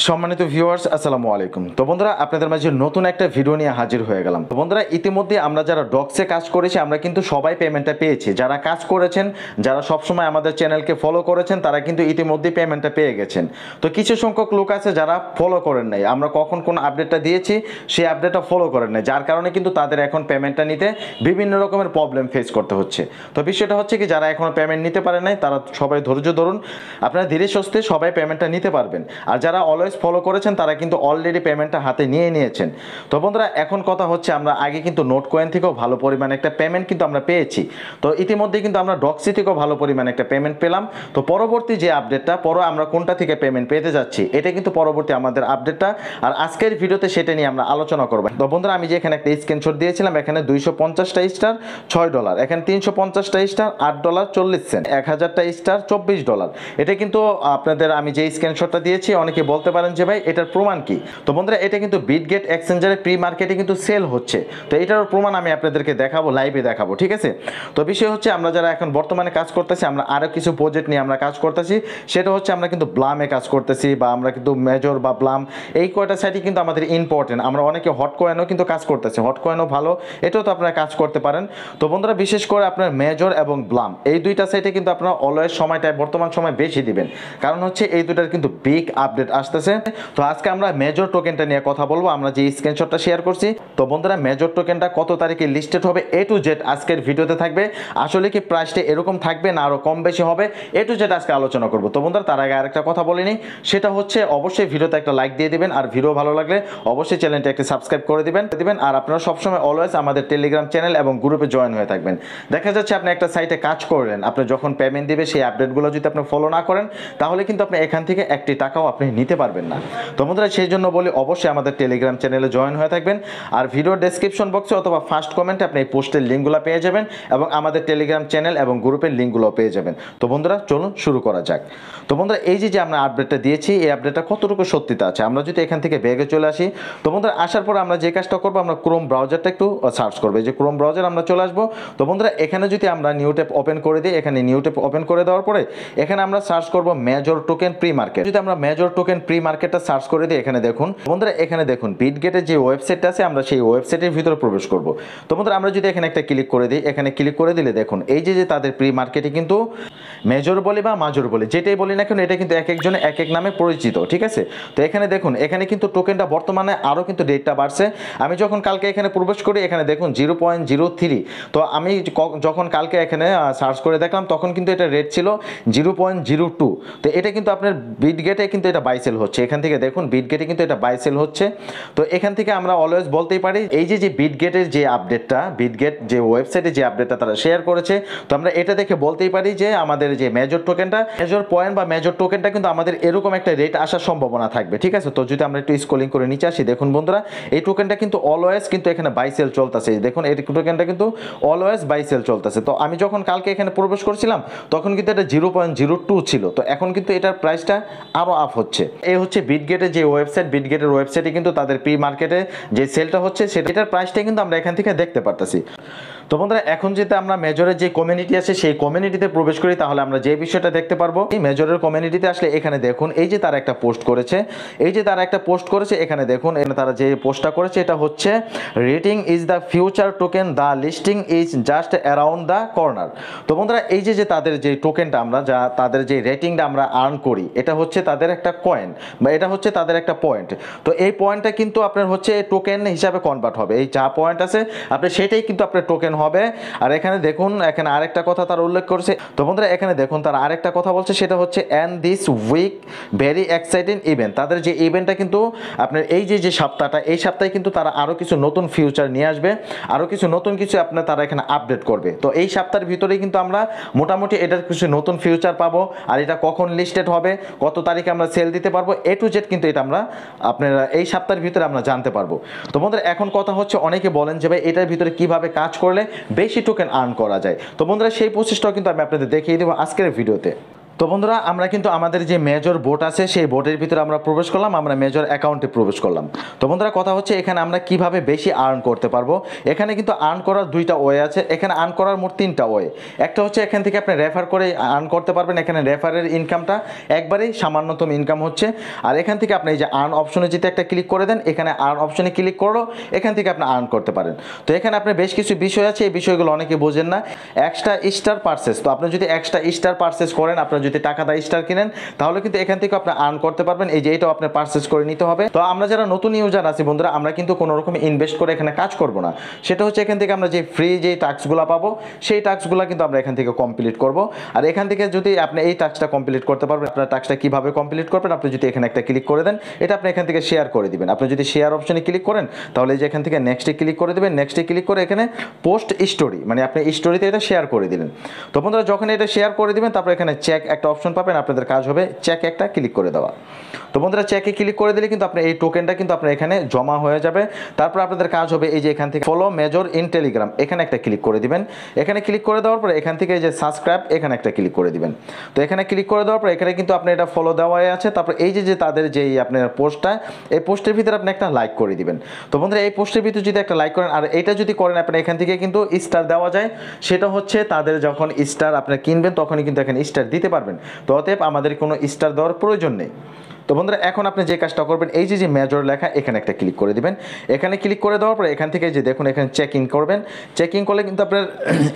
সম্মানিত ভিউয়ার্স আসসালামু আলাইকুম। তো বন্ধুরা আপনাদের মাঝে নতুন একটা ভিডিও নিয়ে হাজির হয়ে গেলাম। তো বন্ধুরা ইতিমধ্যে আমরা যারা ডক্সে কাজ করেছি আমরা কিন্তু সবাই পেমেন্টটা পেয়েছি। যারা কাজ করেছেন, যারা সবসময় আমাদের চ্যানেলকে ফলো করেছেন তারা কিন্তু ইতিমধ্যে পেমেন্টটা পেয়ে গেছেন। তো কিছু সংখ্যক লোক আছে যারা ফলো করেন নাই, আমরা কখন কোন আপডেটটা দিয়েছি সেই আপডেটটা ফলো করেন নাই, যার কারণে কিন্তু তাদের এখন পেমেন্টটা নিতে বিভিন্ন রকমের প্রবলেম ফেস করতে হচ্ছে। তো বিষয়টা হচ্ছে কি, যারা এখনো পেমেন্ট নিতে পারে নাই তারা সবাই ধৈর্য ধরুন, আপনারা ধীরে সুস্থে সবাই পেমেন্টটা নিতে পারবেন। আর যারা অলওয়েজ ফলো করেছেন তারা কিন্তু অলরেডি পেমেন্টটা হাতে নিয়ে নিয়েছেন। তো বন্ধুরা এখন কথা হচ্ছে, আমরা আগে কিন্তু নোট কয়েন থেকেও ভালো পরিমাণে একটা পেমেন্ট কিন্তু আমরা পেয়েছি। তো ইতিমধ্যে কিন্তু আমরা ডক্সি থেকেও ভালো পরিমাণে একটা পেমেন্ট পেলাম। তো পরবর্তী যে আপডেটটা, আমরা কোনটা থেকে পেমেন্ট পেতে যাচ্ছি এটা কিন্তু পরবর্তী আমাদের আপডেটটা, আর আজকের ভিডিওতে সেটা নিয়ে আমরা আলোচনা করব। তো বন্ধুরা আমি যে এখানে একটা স্ক্রিনশট দিয়েছিলাম, এখানে 250টা স্টার $6, এখানে 350টা স্টার $8.40, 1000টা স্টার $24। এটা কিন্তু আপনাদের আমি যে স্ক্রিনশটটা দিয়েছি, অনেকে বলতে পারেন যে ভাই এটার প্রমাণ কি। তো বন্ধুরা এটা কিন্তু বিটগেট এক্সচেঞ্জারে প্রি মার্কেটে কিন্তু সেল হচ্ছে। তো এটার প্রমাণ আমি আপনাদেরকে দেখাবো, লাইভে দেখাবো, ঠিক আছে। তো বিষয় হচ্ছে আমরা যারা এখন বর্তমানে কাজ করতেছি, আমরা আরও কিছু প্রজেক্ট নিয়ে আমরা কাজ করতেছি। সেটা হচ্ছে আমরা কিন্তু ব্লামে কাজ করতেছি, বা আমরা কিন্তু মেজর বা ব্লাম এই কয়টা সাইটই কিন্তু আমাদের ইম্পর্টেন্ট। আমরা অনেকে হট কয়েনও কিন্তু কাজ করতেছি, হট কয়েনও ভালো, এটাও তো আপনারা কাজ করতে পারেন। তো বন্ধুরা বিশেষ করে আপনার মেজর এবং ব্লাম এই দুইটা সাইটে কিন্তু আপনারা অলওয়েজ সময়টা বর্তমান সময় বেশি দিবেন, কারণ হচ্ছে এই দুটার কিন্তু বিগ আপডেট আসতেছে। তো আজকে আমরা মেজর টোকেনটা নিয়ে কথা বলবো, আমরা যে স্ক্রিনশটটা শেয়ার করছি। তো বন্ধুরা মেজর টোকেনটা কত তারিখে লিস্টেড হবে A to Z আজকের ভিডিওতে থাকবে। আসলে কি প্রাইসটা এরকম থাকবে না আরো কম বেশি হবে, A to Z আজকে আলোচনা করব। তো বন্ধুরা তার আগে আরেকটা কথা বলিনি, সেটা হচ্ছে অবশ্যই ভিডিওতে একটা লাইক দিয়ে দিবেন, আর ভিডিও ভালো লাগলে অবশ্যই চ্যানেলটা একটা সাবস্ক্রাইব করে দিবেন। আর আপনারা সবসময় অলওয়েজ আমাদের টেলিগ্রাম চ্যানেল এবং গ্রুপে জয়েন হয়ে থাকবেন। দেখা যাচ্ছে আপনি একটা সাইটে কাজ করলেন, আপনি যখন পেমেন্ট দিবে সেই আপডেটগুলো যদি আপনি ফলো না করেন, তাহলে কিন্তু আপনি এখান থেকে একটি টাকাও আপনি নিতে পারবেন না। তো বন্ধুরা সেই জন্য বলি অবশ্যই আমাদের টেলিগ্রাম চ্যানেলে জয়েন হয়ে থাকবেন। আর ভিডিও ডেসক্রিপশন বক্সে অথবা ফার্স্ট কমেন্টে আপনি এই পোস্টের লিঙ্কগুলো পেয়ে যাবেন, এবং আমাদের টেলিগ্রাম চ্যানেল এবং গ্রুপের লিঙ্কগুলো পেয়ে যাবেন। তো বন্ধুরা চলুন শুরু করা যাক। তো বন্ধুরা এই যে আমরা আপডেটটা দিয়েছি, এই আপডেটটা কতটুকু সত্যিতা আছে, আমরা যদি এখান থেকে ব্যাগে চলে আসি। তো বন্ধুরা আসার পর আমরা যে কাজটা করবো, আমরা ক্রোম ব্রাউজারটা একটু সার্চ করবো। এই যে ক্রোম ব্রাউজার আমরা চলে আসবো। তো বন্ধুরা এখানে যদি আমরা নিউ ট্যাব ওপেন করে দিই, এখানে নিউ ট্যাব ওপেন করে দেওয়ার পরে এখানে আমরা সার্চ করবো মেজর টোকেন প্রি মার্কেট। যদি আমরা মেজর টোকেন প্রি মার্কেটটা সার্চ করে দিই, এখানে দেখুন বন্ধুরা, এখানে দেখুন বিটগেটের যে ওয়েবসাইটটা আছে, আমরা সেই ওয়েবসাইটের ভিতরে প্রবেশ করব। তো বন্ধুরা আমরা যদি এখানে একটা ক্লিক করে দিই, এখানে ক্লিক করে দিলে দেখুন এই যে তাদের প্রি মার্কেটে কিন্তু মেজর বলি বা মাজর বলি যেটাই বলি না কেন, এটা কিন্তু এক একজনে এক এক নামে পরিচিত, ঠিক আছে। তো এখানে দেখুন এখানে কিন্তু টোকেনটা বর্তমানে আরও কিন্তু রেটটা বাড়ছে। আমি যখন কালকে এখানে প্রবেশ করি, এখানে দেখুন 0.03। তো আমি যখন কালকে এখানে সার্চ করে দেখলাম তখন কিন্তু এটা রেট ছিল 0.02। তো এটা কিন্তু আপনার বিটগেটে কিন্তু এটা বাই সেল হচ্ছে। এখান থেকে দেখুন বিটগেটে কিন্তু এটা বাই সেল হচ্ছে। তো এখান থেকে আমরা অলওয়েজ বলতেই পারি এই যে বিটগেটের যে আপডেটটা, বিটগেট যে ওয়েবসাইটে যে আপডেটটা তারা শেয়ার করেছে, তো আমরা এটা দেখে বলতেই পারি যে আমাদের যে মেজর টোকেনটা, মেজর পয়েন্ট বা মেজর টোকেনটা কিন্তু আমাদের এরকম একটা রেট আসার সম্ভাবনা থাকবে, ঠিক আছে। তো যদি আমরা একটু স্ক্রলিং করে নিচে আসি, দেখুন বন্ধুরা এই টোকেনটা কিন্তু অলওয়েজ কিন্তু এখানে বাই সেল চলতেছে। দেখুন এই টোকেনটা কিন্তু অলওয়েজ বাই সেল চলতেছে। তো আমি যখন কালকে এখানে প্রবেশ করছিলাম তখন কিন্তু এটা 0.02 ছিল। তো এখন কিন্তু এটার প্রাইসটা আরও আপ হচ্ছে। এই হচ্ছে বিটগেটের যে ওয়েবসাইট, বিটগেটের ওয়েবসাইটে কিন্তু তাদের প্রি মার্কেটে যে সেলটা হচ্ছে সেটার প্রাইসটা কিন্তু আমরা এখান থেকে দেখতে পারতেছি। তো বন্ধুরা এখন যদি আমরা মেজরের যে কমিউনিটি আছে সেই কমিউনিটিতে প্রবেশ করি, তাহলে আমরা যে বিষয়টা দেখতে পারবো, এই মেজরের কমিউনিটিতে আসলে এখানে দেখুন এই যে তারা একটা পোস্ট করেছে, এই যে তারা একটা পোস্ট করেছে, এখানে দেখুন এখানে তারা যে পোস্টটা করেছে এটা হচ্ছে rating is the future token, the listing is just around the corner. তো বন্ধুরা এই যে তাদের যে টোকেনটা আমরা যা তাদের যে রেটিংটা আমরা আর্ন করি, এটা হচ্ছে তাদের একটা কয়েন বা এটা হচ্ছে তাদের একটা পয়েন্ট। তো এই পয়েন্টটা কিন্তু আপনার হচ্ছে টোকেন হিসাবে কনভার্ট হবে। এই যা পয়েন্ট আছে আপনি সেটাই কিন্তু আপনার টোকেন হবে। আর এখানে দেখুন এখানে আরেকটা কথা তারা উল্লেখ করছে। তো বন্ধুরা এখানে দেখুন তারা আরেকটা কথা বলছে, সেটা হচ্ছে and this week very exciting event. তাদের যে ইভেন্টটা কিন্তু আপনার এই যে সপ্তাহটা, এই সপ্তাহে কিন্তু তারা আরও কিছু নতুন ফিউচার নিয়ে আসবে, আরও কিছু নতুন কিছু আপনার তারা এখানে আপডেট করবে। তো এই সপ্তাহের ভিতরেই কিন্তু আমরা মোটামুটি এটার কিছু নতুন ফিউচার পাবো। আর এটা কখন লিস্টেড হবে, কত তারিখে আমরা সেল দিতে পারবো, A to Z কিন্তু এটা আমরা আপনারা এই সপ্তাহের ভিতরে আমরা জানতে পারবো। তো বন্ধুরা এখন কথা হচ্ছে অনেকে বলেন যে ভাই এটার ভিতরে কিভাবে কাজ করলে বেশি টোকেন আর্ন করা যায়। তো বন্ধুরা সেই প্রসেসটাও কিন্তু আমি আপনাদের দেখিয়ে দেবো আজকের ভিডিওতে। তো বন্ধুরা আমরা কিন্তু আমাদের যে মেজর বোট আছে সেই বোটের ভিতরে আমরা প্রবেশ করলাম, আমরা মেজর অ্যাকাউন্টে প্রবেশ করলাম। তো বন্ধুরা কথা হচ্ছে এখানে আমরা কিভাবে বেশি আর্ন করতে পারবো। এখানে কিন্তু আর্ন করার দুইটা ওয়ে আছে, এখানে আর্ন করার মোট তিনটা ওয়ে। একটা হচ্ছে এখান থেকে আপনি রেফার করে আর্ন করতে পারবেন, এখানে রেফারের ইনকামটা একবারেই সামান্যতম ইনকাম হচ্ছে। আর এখান থেকে আপনি এই যে আর্ন অপশনে যদি একটা ক্লিক করে দেন, এখানে আর্ন অপশনে ক্লিক করলো, এখান থেকে আপনি আর্ন করতে পারেন। তো এখানে আপনার বেশ কিছু বিষয় আছে, এই বিষয়গুলো অনেকে বোঝেন না। এক্সট্রা স্টার পারচেস, তো আপনি যদি এক্সট্রা স্টার পারচেস করেন, আপনার যদি টাকা দা স্টার কিনেন, তাহলে কিন্তু এখান থেকে আপনি আর্ন করতে পারবেন। এই যে এটাও আপনি পারচেস করে নিতে হবে। তো আমরা যারা নতুন ইউজার আছি বন্ধুরা, আমরা কিন্তু কোনো রকম ইনভেস্ট করে এখানে কাজ করব না। সেটা হচ্ছে এখান থেকে আমরা যে ফ্রি যে টাস্কগুলো পাবো, সেই টাস্কগুলো কিন্তু আমরা এখান থেকে কমপ্লিট করব। আর এখান থেকে যদি আপনি এই টাস্কটা কমপ্লিট করতে পারবেন, আপনার টাস্কটা কিভাবে কমপ্লিট করবেন, আপনি যদি এখানে একটা ক্লিক করে দেন, এটা আপনি এখান থেকে শেয়ার করে দিবেন। আপনি যদি শেয়ার অপশনে ক্লিক করেন, তাহলে যে এখান থেকে নেক্সটে ক্লিক করে দেবেন, নেক্সটে ক্লিক করে এখানে পোস্ট স্টোরি, মানে আপনি স্টোরিতে এটা শেয়ার করে দিলেন। তো বন্ধুরা যখন এটা শেয়ার করে দিবেন, তারপর এখানে চেক একটা অপশন পাবেন, আপনাদের কাজ হবে চেক একটা ক্লিক করে দেওয়া। তো বন্ধুরা চেকে ক্লিক করে দিলে কিন্তু আপনার এই টোকেনটা কিন্তু আপনার এখানে জমা হয়ে যাবে। তারপর আপনাদের কাজ হবে এই যে এখান থেকে ফলো মেজর ইন টেলিগ্রাম, এখানে একটা ক্লিক করে দিবেন। এখানে ক্লিক করে দেওয়ার পরে এখান থেকে এই যে সাবস্ক্রাইব, এখানে একটা ক্লিক করে দিবেন। তো এখানে ক্লিক করে দেওয়ার পর এখানে কিন্তু আপনি এটা ফলো দেওয়াই আছে। তারপর এই যে তাদের যেই আপনার পোস্টটা, এই পোস্টের ভিতরে আপনি একটা লাইক করে দিবেন। তো বন্ধুরা এই পোস্টের ভিতরে যদি একটা লাইক করেন, আর এটা যদি করেন আপনি এখান থেকে কিন্তু স্টার দেওয়া যায়। সেটা হচ্ছে তাদের যখন স্টার আপনি কিনবেন, তখনই কিন্তু এখানে স্টার দিতে পারবেন। তো অতএব আমাদের কোনো স্টার দেওয়ার প্রয়োজন নেই। তো বন্ধুরা এখন আপনি যে কাজটা করবেন, এই যে মেজর লেখা, এখানে একটা ক্লিক করে দিবেন। এখানে ক্লিক করে দেওয়ার পরে এখান থেকে যে দেখুন এখানে চেক ইন করবেন। চেক ইন করলে কিন্তু আপনার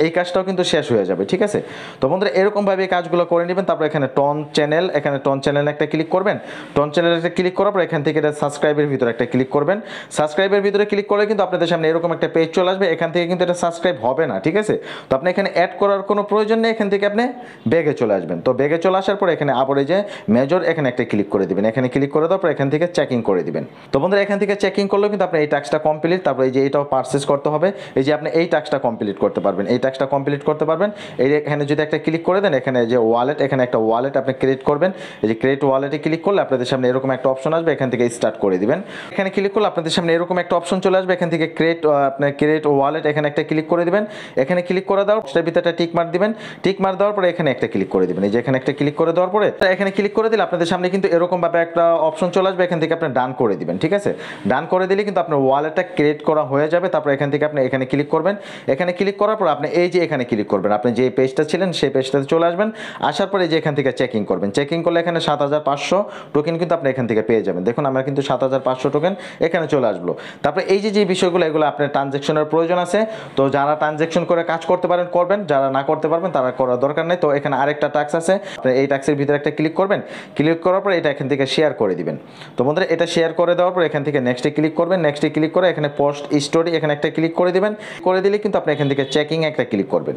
এই কাজটাও কিন্তু শেষ হয়ে যাবে, ঠিক আছে। তো বন্ধুরা এরকমভাবে এই কাজগুলো করে নেবেন। তারপর এখানে টন চ্যানেল, এখানে টন চ্যানেল একটা ক্লিক করবেন। টন চ্যানেলে একটা ক্লিক করার পর এখান থেকে এটা সাবস্ক্রাইবের ভিতরে একটা ক্লিক করবেন। সাবস্ক্রাইবের ভিতরে ক্লিক করলে কিন্তু আপনাদের সামনে এরকম একটা পেজ চলে আসবে। এখান থেকে কিন্তু এটা সাবস্ক্রাইব হবে না, ঠিক আছে। তো আপনি এখানে অ্যাড করার কোনো প্রয়োজন নেই, এখান থেকে আপনি ব্যাগে চলে আসবেন। তো ব্যাগে চলে আসার পর এখানে আবার এই যে মেজর, এখানে একটা ক্লিক করে দিবেন। এখানে ক্লিক করে দেওয়ার পর এখান থেকে চেকিং করে দিবেন। তো বন্ধুরা এখান থেকে চেকিং করলেও কিন্তু আপনি এই টাস্কটা কমপ্লিট, তারপর এই যে এটাও পারচেস করতে হবে। এই যে আপনি এই টাস্কটা কমপ্লিট করতে পারবেন, এই টাস্কটা কমপ্লিট করতে পারবেন। এই এখানে যদি একটা ক্লিক করে দেন, এখানে যে ওয়ালেট, এখানে একটা ওয়ালেট আপনি ক্রিয়েট করবেন। এই যে ক্রিয়েট ওয়ালেটে ক্লিক করলে আপনাদের সামনে এরকম একটা অপশন আসবে, এখান থেকে স্টার্ট করে দিবেন। এখানে ক্লিক করলে আপনাদের সামনে এরকম একটা অপশন চলে আসবে, এখান থেকে ক্রিয়েট ওয়ালেট, এখানে একটা ক্লিক করে দিবেন। এখানে ক্লিক করে দেওয়ার সেটার ভিতরে টিক মার্ক দিবেন। টিক মার্ক দেওয়ার পরে এখানে একটা ক্লিক করে দিবেন। এই যে এখানে একটা ক্লিক করে দেওয়ার পরে এখানে ক্লিক করে দিলে আপনাদের সামনে কিন্তু এরকম ভাবে একটা অপশন চলে আসবে, এখান থেকে আপনি ডান করে দিবেন, ঠিক আছে। ডান করে দিলে কিন্তু আপনার ওয়ালেটটা ক্রিয়েট করা হয়ে যাবে। তারপর এখান থেকে আপনি এখানে ক্লিক করবেন। এখানে ক্লিক করার পর আপনি এই যে এখানে ক্লিক করবেন, আপনি যে পেজটা ছিলেন সেই পেজটাতে চলে আসবেন। আসার পরে যে এখান থেকে চেকিং করবেন। চেকিং করলে এখানে 7500 টোকেন কিন্তু আপনি এখান থেকে পেয়ে যাবেন। দেখুন আমরা কিন্তু 7500 টোকেন এখানে চলে আসলো। তারপরে এই যে বিষয়গুলো, এগুলো আপনার ট্রানজ্যাকশনের প্রয়োজন আছে। তো যারা ট্রানজ্যাকশন করে কাজ করতে পারেন করবেন, যারা না করতে পারবেন তারা করার দরকার নেই। তো এখানে আরেকটা টাস্ক আছে, আপনি এই টাস্কের ভিতরে একটা ক্লিক করবেন। ক্লিক করার পর এটা এখান থেকে শেয়ার করে দিবেন। তো বন্ধুরা এটা শেয়ার করে দেওয়ার পর এখান থেকে নেক্সটে ক্লিক করবেন। নেক্সটে ক্লিক করে এখানে পোস্ট স্টোরি, এখানে একটা ক্লিক করে দিবেন। করে দিলে কিন্তু আপনি এখান থেকে চেকিং একটা ক্লিক করবেন।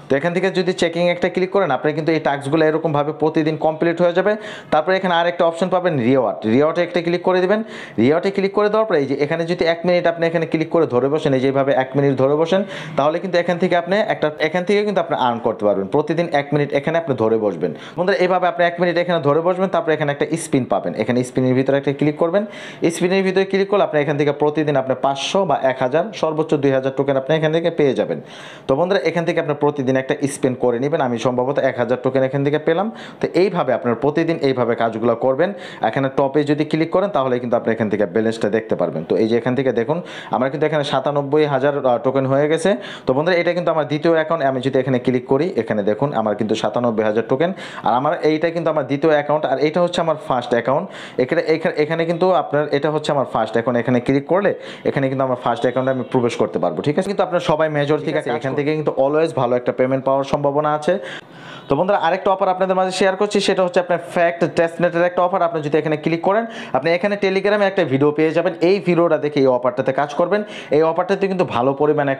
তো এখান থেকে যদি চেকিং একটা ক্লিক করেন, আপনি কিন্তু এই টাস্কগুলো এরকমভাবে প্রতিদিন কমপ্লিট হয়ে যাবে। তারপরে এখানে আরেকটা অপশন পাবেন রিওয়ার্ড, রিওয়ার্ডে একটা ক্লিক করে দিবেন। রিওয়ার্ডে ক্লিক করে দেওয়ার পরে এই যে এখানে যদি 1 মিনিট আপনি এখানে ক্লিক করে ধরে বসেন, এই যেভাবে 1 মিনিট ধরে বসেন, তাহলে কিন্তু এখান থেকে কিন্তু আপনি আর্ন করতে পারবেন। প্রতিদিন 1 মিনিট এখানে আপনি ধরে বসবেন। বন্ধুরা এইভাবে আপনি 1 মিনিট এখানে ধরে বসবেন। তারপরে এখানে একটা স্পিন পাবেন, এখানে স্পিনের ভিতরে একটা ক্লিক করবেন। স্পিনের ভিতরে ক্লিক করলে আপনি এখান থেকে প্রতিদিন আপনি 500 বা 1000 সর্বোচ্চ 2000 টোকেন আপনি এখান থেকে পেয়ে যাবেন। তো বন্ধুরা এখান থেকে আপনি প্রতিদিন একটা স্পেন্ড করে নেবেন। আমি সম্ভবত 1000 টোকেন এখান থেকে পেলাম। তো এইভাবে আপনার প্রতিদিন এইভাবে কাজগুলো করবেন। এখানে টপে যদি ক্লিক করেন, তাহলে কিন্তু আপনি এখান থেকে ব্যালেন্সটা দেখতে পারবেন। তো এই যে এখান থেকে দেখুন আমার কিন্তু এখানে 97000 টোকেন হয়ে গেছে। তো বন্ধুরা এটা কিন্তু আমার দ্বিতীয় অ্যাকাউন্ট। আমি যদি এখানে ক্লিক করি, এখানে দেখুন আমার কিন্তু 97000 টোকেন। আর আমার এইটা কিন্তু আমার দ্বিতীয় অ্যাকাউন্ট, আর এটা হচ্ছে আমার ফার্স্ট অ্যাকাউন্ট। এখানে কিন্তু আপনার এটা হচ্ছে আমার ফার্স্ট। এখন এখানে ক্লিক করলে এখানে কিন্তু আমার ফার্স্ট অ্যাকাউন্টে আমি প্রবেশ করতে পারবো, ঠিক আছে। কিন্তু আপনার সবাই মেজর থেকে এখান থেকে কিন্তু অলওয়েজ ভালো একটা পেমেন্ট পাওয়ার সম্ভাবনা আছে। তো বন্ধুরা আরেকটা অফার আপনাদের মাঝে শেয়ার করছি, সেটা হচ্ছে আপনার ফ্যাক্ট টেস্টনেটের একটা অফার। আপনি যদি এখানে ক্লিক করেন, আপনি এখানে টেলিগ্রামে একটা ভিডিও পেয়ে যাবেন। এই ভিডিওটা দেখে এই অফারটাতে কাজ করবেন। এই অফারটাতে কিন্তু ভালো পরিমাণে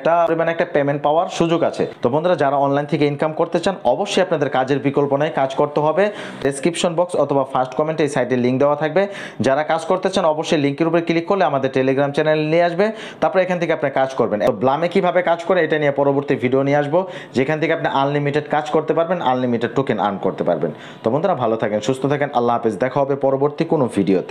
একটা পেমেন্ট পাওয়ার সুযোগ আছে। তো বন্ধুরা যারা অনলাইন থেকে ইনকাম করতে চান, অবশ্যই আপনাদের কাজের বিকল্প নয়, কাজ করতে হবে। ডেসক্রিপশন বক্স অথবা ফার্স্ট কমেন্টে এই সাইটের লিঙ্ক দেওয়া থাকবে। যারা কাজ করতে চান অবশ্যই লিঙ্কের উপরে ক্লিক করলে আমাদের টেলিগ্রাম চ্যানেল নিয়ে আসবে। তারপর এখান থেকে আপনি কাজ করবেন। ব্লামে কিভাবে কাজ করে এটা নিয়ে পরবর্তী ভিডিও নিয়ে আসবো, যেখান থেকে আপনি আনলিমিটেড কাজ করতে পারবেন, আনলিমিটেড টোকেন আর্ন করতে পারবেন। তো বন্ধুরা ভালো থাকেন, সুস্থ থাকেন, আল্লাহ হাফেজ। দেখা হবে পরবর্তী কোনো ভিডিওতে।